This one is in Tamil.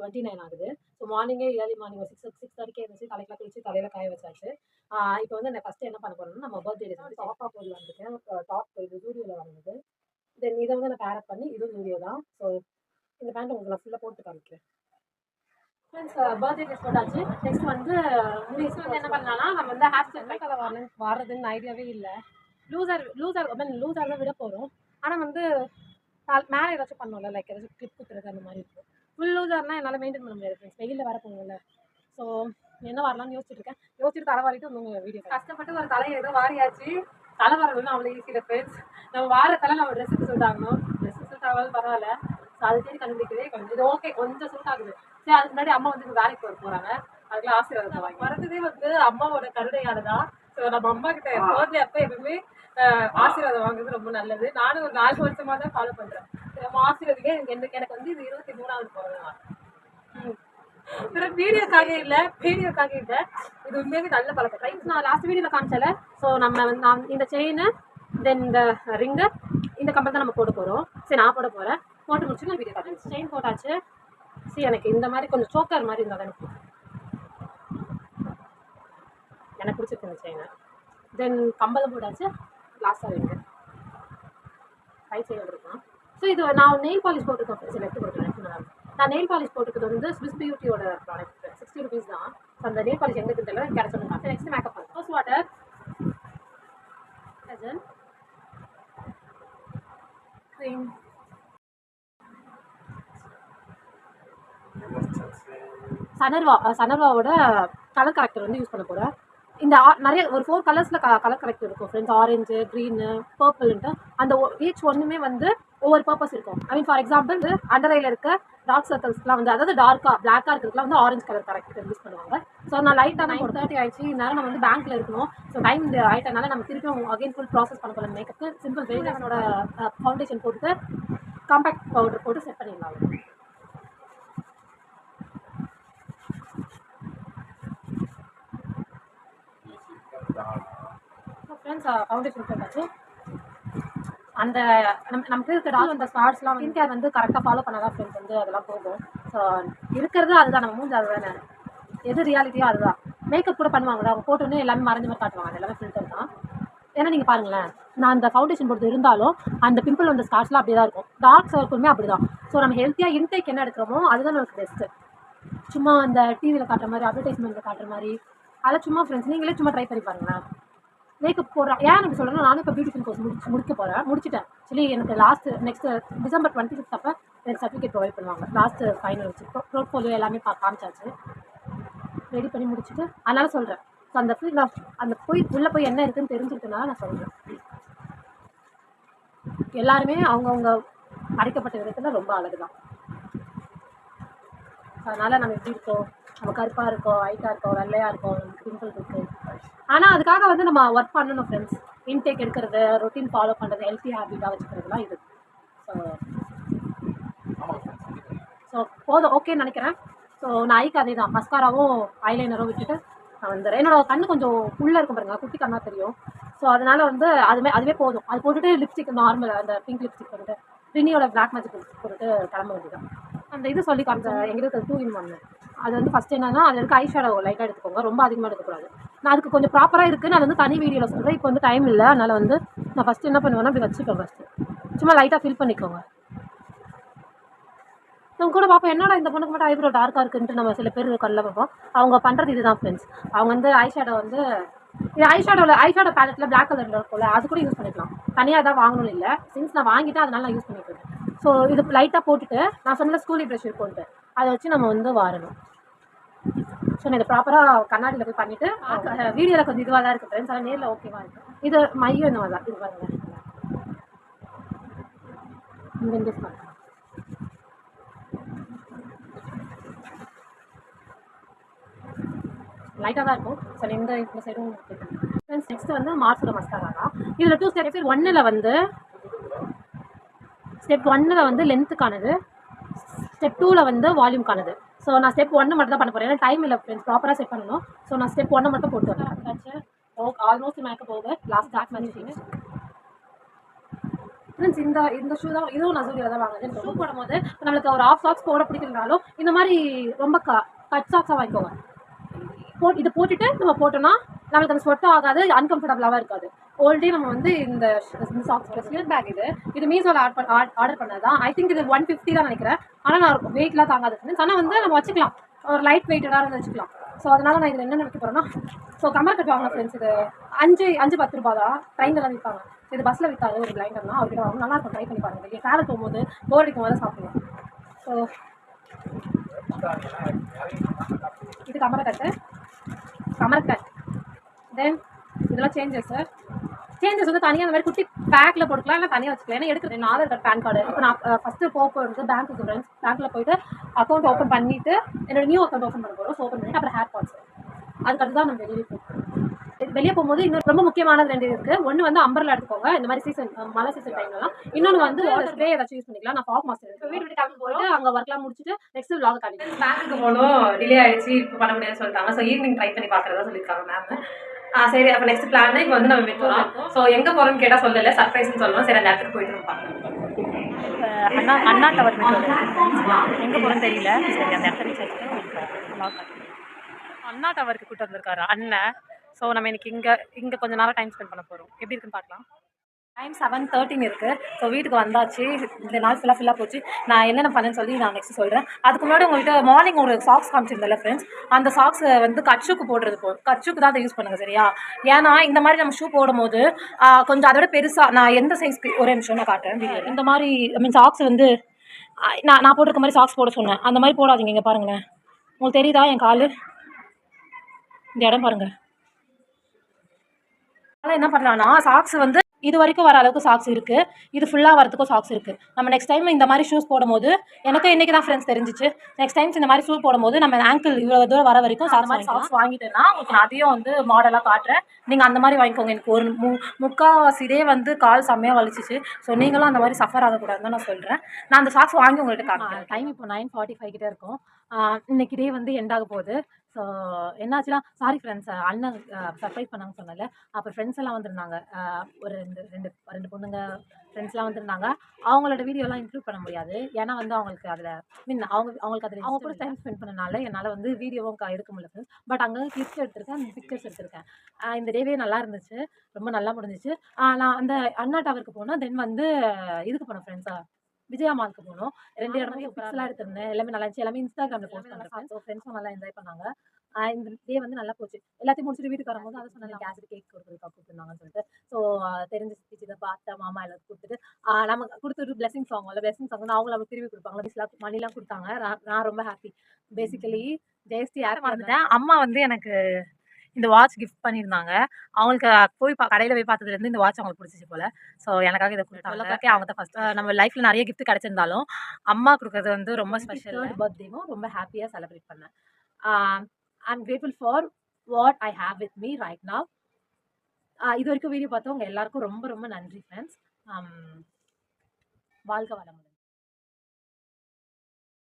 29 ஆகுது. ஸோ மார்னிங்கே ஏர்லி மார்னிங் ஒரு 6:30க்கே எழுந்துச்சு தலைக்கெல்லாம் குளிச்சு தலையில காய வச்சாச்சு. இப்போ வந்து நான் ஃபர்ஸ்ட் என்ன பண்ண போறேன்னா, நம்ம பர்த்டே டேஸ் வந்து டாப் போடலாம் இருக்கேன். டாப் இது ஜூடியோல வாங்கினது. தென் இதை வந்து நான் பேர் அப் பண்ணி இதுவும் ஜூடியோ தான். ஸோ இந்த பேண்ட் உங்களுக்கு நான் ஃபுல்லாக போட்டு காமிக்கிறேன். ஃப்ரெண்ட்ஸ் பர்த்டே ட்ரெஸ் போட்டாச்சு. நெக்ஸ்ட் வந்து நெக்ஸ்ட் வந்து என்ன பண்ணலாம்னா, நம்ம வந்து ஹேர் ஸ்டைல் என்ன கலர் வர்றதுன்னு ஐடியாவே இல்லை. லூசர் தான் விட போகிறோம். ஆனால் வந்து மேலே ஏதாச்சும் பண்ணோம்ல, லைக் ஏதாச்சும் கிளிப் குத்துறது அந்த மாதிரி இருக்கும். ஃபுல் லூசர்னால் என்னால் மெயின்டைன் பண்ண முடியாது ஃப்ரெண்ட்ஸ், வெயிலில் வர போகல. ஸோ என்ன வரலாம்னு யோசிச்சுட்டு தலை வாரிட்டு உங்கள் வீடியோ கஷ்டப்பட்டு ஒரு தலையை ஏதோ வாரியாச்சு. தலை வரதுன்னு அவ்வளோ ஈஸியில் ஃப்ரெண்ட்ஸ். நம்ம வார தலை நம்ம ட்ரெஸ்ஸுக்கு சூட் ஆகணும். ட்ரெஸ்ஸுக்கு சூட் ஆகாது பரவாயில்ல. ஸோ அது தேடி கண்டுபிடிக்கவே கொஞ்சம் இது ஓகே, கொஞ்சம் சூட் ஆகுது. சரி, அதுக்கு முன்னாடி அம்மா வந்து வேலைக்கு போகிறாங்க. அதுக்குலாம் ஆசீர்வாதத்தை வாங்கி வரதுதே வந்து அம்மாவோட கருணையால தான். ஸோ நம்ம அம்மா கிட்ட பர்த்டே அப்போ எப்பவுமே ஆசீர்வாதம் வாங்குறது ரொம்ப நல்லது. நானும் ஒரு 4 வருஷமா தான் ஃபாலோ பண்றேன். நம்ம ஆசீர்வாதமே எனக்கு வந்து இது 23வது பிறந்த நாள். வீடியோக்காக இல்லை, இது உண்மையாவே நல்ல பழக்கம். ரைட்ஸ் நான் லாஸ்ட் வீடியோல காமிச்சல. ஸோ நம்ம வந்து இந்த செயின், தென் இந்த ரிங்கு, இந்த கம்பல் தான் நம்ம போட போறோம். சரி, நான் போட போறேன். போட்டு முடிச்சு நான் வீடியோ காட்டுறேன். செயின் போட்டாச்சு. சரி, எனக்கு இந்த மாதிரி கொஞ்சம் சோக்கர் மாதிரி இருந்தால் எனக்கு பிடிச்சிருக்கு இந்த செயினை. தென் கம்பலும் போட்டாச்சு. லாஸ்ட்டாக ரிங்கு ரைட் சைடில் இருக்கும். ஸோ இது நான் நெயில் பாலிஷ் போட்டிருக்கேன். சில எடுத்து போட்டுருக்கேன். நான் நெயில் பாலிஷ் போட்டுக்கிறது வந்து ஸ்விஸ் பியூட்டியோட ப்ராடக்ட். 60 rupees தான். ஸோ அந்த நெயில் பாலிஷ் எங்கே தெரியல கிடைச்சிருந்தா. நெக்ஸ்ட் மேக்கப் பண்ணு. ரோஸ் வாட்டர், க்ரீம், சனர்வாவோட கலர் கரெக்டர் வந்து யூஸ் பண்ண போகிறேன். இந்த நிறைய ஒரு 4 கலர்ஸில் கலர் கரெக்டர் இருக்கும் ஃப்ரெண்ட்ஸ். ஆரஞ்சு, க்ரீனு, பர்பிள்ன்ட்டு அந்த ஈச் ஒன்றுமே வந்து ஒவ்வொரு பர்பஸ் இருக்கும். I mean for example under ஐல இருக்க டார்க் சர்க்கிள்ஸ்லாம் வந்து, அதாவது பிளாக்காக இருக்கிறதுலாம் வந்து ஆரஞ்சு கலர் கரெக்டர் யூஸ் பண்ணுவாங்க. ஸோ நான் லைட்டாக 9:30 ஆயிடுச்சு. நேரம் நம்ம வந்து பேங்க்கில் இருக்கணும். ஸோ டைம் ஆகிட்டனால நம்ம திருப்பியும் அகைன் ஃபுல் ப்ராசஸ் பண்ண போகிற மேக்கப்புக்கு சிம்பிள் வெயில் என்னோட ஃபவுண்டேஷன் போட்டுட்டு காம்பேக்ட் பவுடர் போட்டு செட் பண்ணிடலாம். ஃப்ரெண்ட்ஸ் ஃபவுண்டேஷன் போட்டாச்சு. அந்த நமக்கு இருக்கிற அந்த ஸ்கார்ஸ்லாம் ஸ்கின் கேர் வந்து கரெக்டாக ஃபாலோ பண்ணாதான் ஃப்ரெண்ட்ஸ் வந்து அதெல்லாம் போகும். ஸோ இருக்கிறது அதுதான், நம்ம மூஞ்சி அதுதானே, எது ரியாலிட்டியோ அதுதான். மேக்கப் கூட பண்ணுவாங்களா, அவங்க போட்டோன்னே எல்லாமே மறைஞ்ச மாதிரி காட்டுவாங்க. எல்லாமே ஃபில்டர் தான். ஏன்னா நீங்கள் பாருங்களேன், நான் அந்த ஃபவுண்டேஷன் போட்டு இருந்தாலும் அந்த பிம்பிள் வந்த ஸ்கார்ஸ்லாம் அப்படியே தான் இருக்கும். டார்க் சர்க்கிளுமே அப்படி தான். ஸோ நம்ம ஹெல்த்தியாக இன்டேக் என்ன எடுக்கிறோமோ அதுதான் நமக்கு பெஸ்ட்டு. சும்மா அந்த டிவியில் காட்டுற மாதிரி, அட்வர்டைஸ்மெண்ட்டில் காட்டுற மாதிரி அதெல்லாம் சும்மா ஃப்ரெண்ட்ஸ் நீங்களே சும்மா ட்ரை பண்ணி பாருங்களேன். மேக்கப் போடுறேன். ஏன் எனக்கு சொல்கிறேன்னா, நானும் இப்போ பியூட்டிஷியன் கோர்ஸ் முடிக்க போகிறேன். முடிச்சிட்டேன். ஆக்சுவலி எனக்கு நெக்ஸ்ட் டிசம்பர் 25 அப்போ எனக்கு சர்டிஃபிகேட் ப்ரொவைட் பண்ணுவாங்க. லாஸ்ட்டு ஃபைனல் வச்சு போர்ட்ஃபோலியோ எல்லாமே காமிச்சாச்சு, ரெடி பண்ணி முடிச்சுட்டு. அதனால் சொல்கிறேன். ஸோ அந்த ஃபீல் அந்த உள்ளே போய் என்ன இருக்குதுன்னு தெரிஞ்சுக்கிட்டனால நான் சொல்கிறேன். எல்லாருமே அவங்கவுங்க அடைக்கப்பட்ட விதத்தில் ரொம்ப அழகு தான். அதனால் நம்ம எப்படி இருக்கோம், நம்ம கருப்பாக இருக்கோம், ஹைட்டாக இருக்கோம், வெள்ளையாக இருக்கோம், நமக்கு பிம்பிள் இருக்குது. ஆனால் அதுக்காக வந்து நம்ம ஒர்க் பண்ணணும் ஃப்ரெண்ட்ஸ். இன்டேக் எடுக்கிறது, ரொட்டீன் ஃபாலோ பண்ணுறது, ஹெல்த்தி ஹேபிட்டாக வச்சுக்கிறதுலாம் இது. ஸோ போதும், ஓகேன்னு நினைக்கிறேன். ஸோ நான் ஐக்கு அதே தான், மஸ்காராவும் ஐலைனரும் விட்டுட்டு நான் வந்துடுறேன். என்னோட கண்ணு கொஞ்சம் உள்ளே இருக்கும் பாருங்க, குட்டி கண்ணா தெரியும். ஸோ அதனால வந்து அதுவே போதும். அது போட்டுட்டு லிப்ஸ்டிக் நார்மல் அந்த பிங்க் லிப்ஸ்டிக் போட்டுட்டு ட்ரினியோட பிளாக் மேஜிக் லிப்ஸ்டிக் போட்டுட்டு கிளம்ப வேண்டியதான். அந்த இது சொல்லி காமிச்ச எங்களுக்கு 2-in-1 அது வந்து ஃபஸ்ட் என்னன்னா, அது இருக்க ஐ ஷேடோ லைட்டாக எடுத்துக்கோங்க, ரொம்ப அதிகமாக எடுக்கக்கூடாது. நான் அதுக்கு கொஞ்சம் ப்ராப்பராக இருக்குன்னு அது வந்து தனி வீடியோவில் சொல்கிறேன். இப்போ வந்து டைம் இல்லை, அதனால் வந்து நான் ஃபஸ்ட்டு என்ன பண்ணுவேன்னா அப்படி வச்சுக்கோங்க. ஃபஸ்ட்டு சும்மா லைட்டாக ஃபில் பண்ணிக்கோங்க. நம்ம கூட பார்ப்போம், என்னடா இந்த பொண்ணுக்கு மட்டும் ஐப்ரோ டார்க்காக இருக்குன்ட்டு நம்ம சில பேர் கண்ணில் பார்ப்போம். அவங்க பண்ணுறது இதுதான் ஃப்ரெண்ட்ஸ். அவங்க வந்து ஐ ஷேடோ வந்து இது ஐ ஷேடோ பேலட்டில் பிளாக் கலரில் இருக்கும்ல, அது கூட யூஸ் பண்ணிக்கலாம். தனியாக தான் வாங்கணும் இல்லை, சின்ஸ் நான் வாங்கிட்டேன் அதனால நான் யூஸ் பண்ணிட்டு இருக்கேன். ஸோ இது லைட்டாக போட்டுட்டு நான் சொன்ன ஸ்கூலி ப்ரஷ் இருக்கும்ட்டு அதை வச்சு நம்ம வந்து வாரணும். ஸோ நான் இதை ப்ராப்பராக கண்ணாடியில் போய் பண்ணிவிட்டு வீடியோவில் கொஞ்சம் இதுவாக தான் இருக்குது ஃப்ரெண்ட்ஸ், ஆனால் நேரில் ஓகேவா இருக்குது. இது மையம் இந்த மாதிரி தான் இது பாருங்கள். இந்த லைட்டாக தான் இருக்கும். ஸோ இந்த சைடும் ஃப்ரெண்ட்ஸ். நெக்ஸ்ட் வந்து மார்ஸோட மஸ்காரா தான். இதில் 2 ஸ்டெப்ஸ். ஸ்டெப் 1ல் வந்து லென்த்துக்கானது, ஸ்டெப் 2ல் வந்து வால்யூம்கானது. ஸோ நான் ஸ்டெப் 1 மட்டும் தான் பண்ண போகிறேன், ஏன்னா டைம் இல்லை ஃப்ரெண்ட்ஸ், ப்ராப்பராக செட் பண்ணணும். ஸோ நான் ஸ்டெப் 1 மட்டும் போட்டு வரேன். Almost makeup over. Last dark magic friends இந்த ஷூ தான், இதுவும் நான் ஜூடியோவில் தான் வாங்கினேன். ஷூ போடும்போது நம்மளுக்கு ஒரு ஆஃப் சாக்ஸ் போட பிடிக்கலனாலும் இந்த மாதிரி ரொம்ப கட் சாக்ஸாக வாங்கிக்கோங்க. இது போட்டுட்டு நம்ம போட்டோம்னா நம்மளுக்கு அந்த ஸ்வெட்டும் ஆகாது, அன்கம்ஃபர்டபுளாகவும் இருக்காது. ஆல்ரெடி நம்ம வந்து இந்த சாக்ஸ் ஸ்லிப் பேக் இது மீஷோவில் ஆர்டர் பண்ணது தான். ஐ திங்க் இது 150 தான் நினைக்கிறேன். ஆனால் நான் வெயிட்லாம் தாங்காது ஃப்ரெண்ட்ஸ். ஆனால் வந்து நம்ம வச்சுக்கலாம், ஒரு லைட் வெயிட்டடாக இருந்து வச்சுக்கலாம். ஸோ அதனால் நான் இதில் என்ன நினைக்க போகிறேன்னா, ஸோ கமர் கட் வாங்கினேன் ஃப்ரெண்ட்ஸ். இது 5-10 ரூபா தான், ட்ரெயினில் தான் விற்பாங்க. இது பஸ்ஸில் விற்றாரு ஒரு பிளைண்டர்னா, அவர்கிட்ட வாங்க நல்லா இருக்கும், ட்ரை பண்ணி பாருங்கள். வெளியே ட்ராவல் போகும்போது போர் அடிக்கும் போது சாப்பிடுவோம். ஸோ இது கமர் கட். தென் இதெல்லாம் சேஞ்சஸ் வந்து தனியாக அந்த மாதிரி குட்டி பேக்கில் போட்டுக்கலாம், இல்லை தனியாக வச்சுக்கலாம். ஏன்னா எடுக்கிறேன் நான் ஆதார் கார்டு, பேன் கார்டு. இப்போ நான் ஃபஸ்ட்டு போகிறது பேங்க்குக்கு ஃப்ரெண்ட்ஸ். பேங்க்கில் போய்ட்டு அக்கௌண்ட் ஓப்பன் பண்ணிவிட்டு என்னோட நியூ அக்கௌண்ட் ஓப்பன் பண்ண போகிறோம். ஓப்பன் பண்ணிவிட்டு அப்புறம் ஹேர் பாட்ஸ், அதுக்கடுத்து தான் நம்ம வெளியே போகும்போது இன்னும் ரொம்ப முக்கியமானது 2 இருக்குது. ஒன்று வந்து அம்பர்லா எடுத்துக்கோங்க, இந்த மாதிரி சீசன் மழை சீசன் டைம்லாம். இன்னொன்று வந்து ஸ்ப்ரே ஏதாச்சும் யூஸ் பண்ணிக்கலாம். நான் ஃபாக் மாஸ்டர் இப்போ வீட்டு கிளம்பி போயிட்டு அங்கே ஒர்க்லாம் முடிச்சுட்டு நெக்ஸ்ட் vlog காட்டிட்டு பேங்க்குக்கு போகணும். டிலே ஆகிடுச்சு, இப்போ பண்ண முடியாதுன்னு சொல்லிட்டாங்க. ஸோ ஈவினிங் ட்ரை பண்ணி பார்க்குறதா சொல்லியிருக்காங்க மேம். சரி, அப்போ நெக்ஸ்ட் பிளான் இப்போ வந்து நம்ம மெட்ரோலாம். ஸோ எங்கே போகிறோம்னு கேட்டால் சொல்லலை, சர்ப்ரைஸ்ன்னு சொல்லணும். சரி, அந்த இடத்துக்கு போயிட்டு நம்ம பார்க்கலாம். அண்ணா டவர் மெட்ரோ எங்கே போகிறோன்னு தெரியல. சரி, அந்த இடத்துல ரீச் ஆகிட்டு அண்ணா டவருக்கு கூப்பிட்டு வந்திருக்காரு அண்ணன். ஸோ நம்ம இன்னைக்கு இங்கே கொஞ்சம் நேரம் டைம் ஸ்பெண்ட் பண்ண போகிறோம். எப்படி இருக்குன்னு பார்க்கலாம். டைம் 7:13 இருக்குது. ஸோ வீட்டுக்கு வந்தாச்சு. இந்த நாள் ஃபுல்லாக போச்சு. நான் என்னென்ன பண்ணேன்னு சொல்லி நான் நெக்ஸ்ட் சொல்கிறேன். அதுக்கு முன்னாடி உங்கள்கிட்ட மார்னிங் ஒரு சாக்ஸ் காமிச்சிருந்தேன்ல ஃப்ரெண்ட்ஸ், அந்த சாக்ஸ் வந்து கட்ஷுக்கு போடுறது கட்ஷுக்கு தான் அதை யூஸ் பண்ணுங்கள் சரியா. ஏன்னா இந்த மாதிரி நம்ம ஷூ போடும்போது கொஞ்சம் அதோட பெருசாக நான் எந்த சைஸ்க்கு ஒரே நிமிஷம் நான் காட்டுறேன். இந்த மாதிரி சாக்ஸ் வந்து நான் போட்டிருக்க மாதிரி சாக்ஸ் போட சொன்னேன். அந்த மாதிரி போடாதீங்க. இங்கே பாருங்களேன், உங்களுக்கு தெரியுதா என் கால், இந்த இடம் பாருங்கள். அதனால் என்ன பண்ணலான்னா சாக்ஸ் வந்து இது வரைக்கும் வர அளவுக்கு சாக்ஸ் இருக்குது, இது ஃபுல்லாக வரதுக்கும் சாக்ஸ் இருக்குது. நம்ம நெக்ஸ்ட் டைம் இந்த மாதிரி ஷூஸ் போடும்போது எனக்கு இன்றைக்கி தான் ஃப்ரெண்ட்ஸ் தெரிஞ்சிச்சு. நெக்ஸ்ட் டைம்ஸ் இந்த மாதிரி ஷூ போடும்போது நம்ம ஆங்கிள் இவ்வளோ தூரம் வர வரைக்கும் சாக்ஸ் வாங்கிட்டேன்னா உங்களுக்கு நான் அதையும் வந்து மாடலாக காட்டுறேன். நீங்கள் அந்த மாதிரி வாங்கிக்கோங்க. எனக்கு ஒரு முக்கால்வாசிதே வந்து கால் செம்மையாக வலிச்சிச்சு. ஸோ நீங்களும் அந்த மாதிரி சஃபர் ஆகக்கூடாதுன்னு நான் சொல்கிறேன். நான் அந்த சாக்ஸ் வாங்கி உங்கள்கிட்ட காட்டுறேன். டைம் இப்போ 9:45 கிட்டே இருக்கும். இன்னைக்கு டே வந்து எண்ட் ஆக போகுது. ஸோ என்னாச்சுன்னா, சாரி ஃப்ரெண்ட்ஸ், அண்ணன் சர்ப்ரைஸ் பண்ணாங்கன்னு சொன்னல. அப்புறம் ஃப்ரெண்ட்ஸ் எல்லாம் வந்திருந்தாங்க. ஒரு ரெண்டு பொண்ணுங்க ஃப்ரெண்ட்ஸ்லாம் வந்திருந்தாங்க. அவங்களோட வீடியோலாம் இன்க்ளூட் பண்ண முடியாது. ஏன்னா வந்து அவங்களுக்கு அதில் அவங்களுக்கு அதில் அவங்க கூட டைம் ஸ்பெண்ட் பண்ணனால என்னால் வந்து வீடியோவும் எடுக்க முடியல ஃப்ரெண்ட்ஸ். பட் அங்கே கிளிப்ஸ் எடுத்திருக்கேன், அந்த பிக்சர்ஸ் எடுத்திருக்கேன். இந்த டேவே நல்லா இருந்துச்சு, ரொம்ப நல்லா முடிஞ்சிச்சு. நான் அந்த அண்ணா டவருக்கு போனேன். தென் வந்து இதுக்கு போனேன் ஃப்ரெண்ட்ஸாக, விஜயா மாலுக்கு போனோம். 2 இடமே பிக்ஸ்லாம் எடுத்திருந்தேன். எல்லாமே நல்லா இருந்துச்சு. எல்லாமே இன்ஸ்டாகிராமில் போஸ்ட் பண்ணுறேன். ஸோ ஃப்ரெண்ட்ஸும் நல்லா என்ஜாய் பண்ணாங்க. இந்த டே வந்து நல்லா போச்சு. எல்லாத்தையும் முடிச்சுட்டு வீட்டுக்கு வரும்போது அதை சொன்னாங்க, கேக் கொடுக்குறதுக்காக கூப்பிட்டுருந்தாங்கன்னு சொல்லிட்டு. ஸோ தெரிஞ்ச சித்தி இதை பார்த்தா மாமா எல்லாத்தையும் கொடுத்துட்டு நம்ம கொடுத்துட்டு பிளெஸிங் சாங் வந்து அவங்க நம்ம திரும்பி கொடுப்பாங்க. மணிலாம் கொடுத்தாங்க. நான் ரொம்ப ஹாப்பி. பேசிக்கலி ஜெயஸ்ரீ யாரை மறந்துட்டேன். அம்மா வந்து எனக்கு இந்த வாட்ச் கிஃப்ட் பண்ணியிருந்தாங்க. அவங்களுக்கு போய் கடையில் போய் பார்த்ததுலேருந்து இந்த வாட்ச் அவங்களுக்கு பிடிச்சிச்சு போல். ஸோ எனக்காக இதை கொடுத்தாங்க. அவங்க தான் ஃபஸ்ட். நம்ம லைஃப்பில் நிறைய கிஃப்ட் கிடச்சிருந்தாலும் அம்மா கொடுக்குறது வந்து ரொம்ப ஸ்பெஷல். பர்த்டேவும் ரொம்ப ஹாப்பியாக செலிப்ரேட் பண்ணேன். I'm grateful for what I have with me right now. இது வரைக்கும் வீடியோ பார்த்தவங்க எல்லாருக்கும் ரொம்ப ரொம்ப நன்றி ஃப்ரெண்ட்ஸ். வாழ்க வளமுடன்.